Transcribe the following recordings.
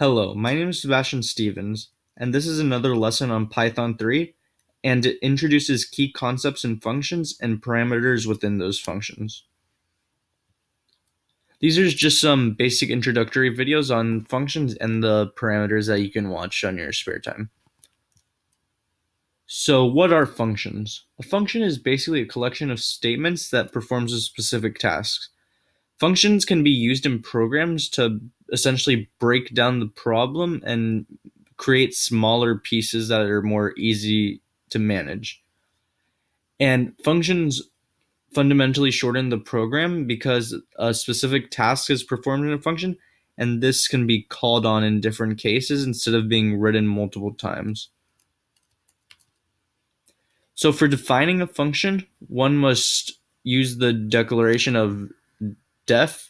Hello, my name is Sebastian Stevens, and this is another lesson on Python 3, and it introduces key concepts and functions and parameters within those functions. These are just some basic introductory videos on functions and the parameters that you can watch on your spare time. So, what are functions? A function is basically a collection of statements that performs a specific task. Functions can be used in programs to essentially break down the problem and create smaller pieces that are more easy to manage. And functions fundamentally shorten the program because a specific task is performed in a function, and this can be called on in different cases instead of being written multiple times. So, for defining a function, one must use the declaration of def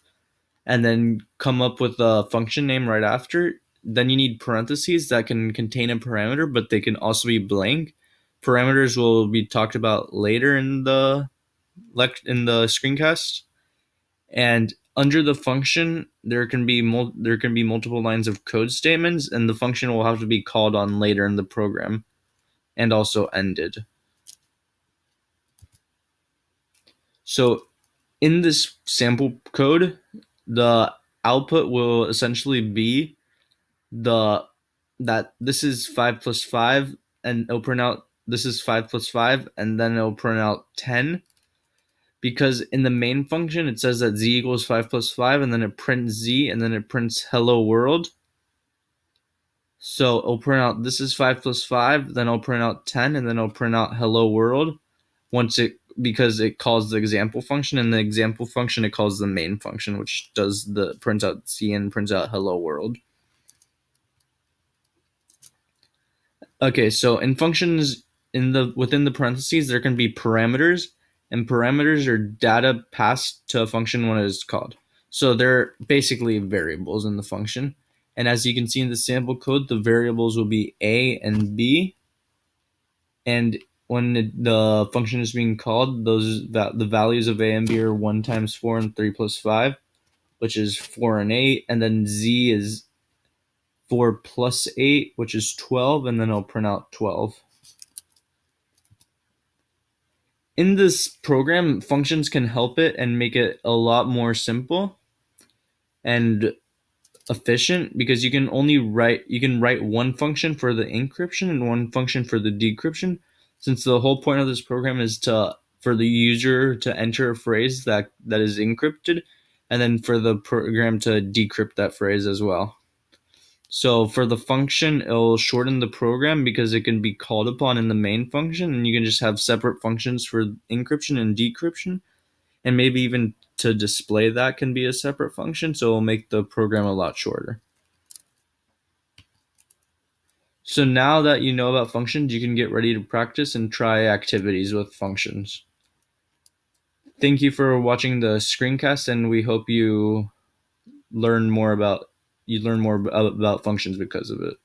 and then come up with a function name right after. Then you need parentheses that can contain a parameter, but they can also be blank. Parameters will be talked about later in the screencast. And under the function, there can be multiple lines of code statements, and the function will have to be called on later in the program, and also ended. So in this sample code, the output will essentially be the that this is 5 plus 5, and it'll print out this is 5 plus 5, and then it'll print out 10, because in the main function it says that z equals 5 plus 5, and then it prints z, and then it prints hello world. So it'll print out this is 5 plus 5, then it'll print out 10, and then it'll print out hello world because it calls the example function, and the example function it calls the main function, which does the prints out z and prints out hello world. Okay, so in functions within the parentheses, there can be parameters, and parameters are data passed to a function when it is called. So they're basically variables in the function. And as you can see in the sample code, the variables will be a and b. And when the function is being called, the values of a and b are 1 times 4 and 3 plus 5, which is 4 and 8. And then z is 4 plus 8, which is 12, and then I'll print out 12. In this program, functions can help it and make it a lot more simple and efficient, because you can write one function for the encryption and one function for the decryption, since the whole point of this program is for the user to enter a phrase that is encrypted, and then for the program to decrypt that phrase as well. So for the function, it'll shorten the program because it can be called upon in the main function, and you can just have separate functions for encryption and decryption, and maybe even to display that can be a separate function, so it'll make the program a lot shorter. So now that you know about functions, you can get ready to practice and try activities with functions. Thank you for watching the screencast, and we hope you learn more about functions because of it.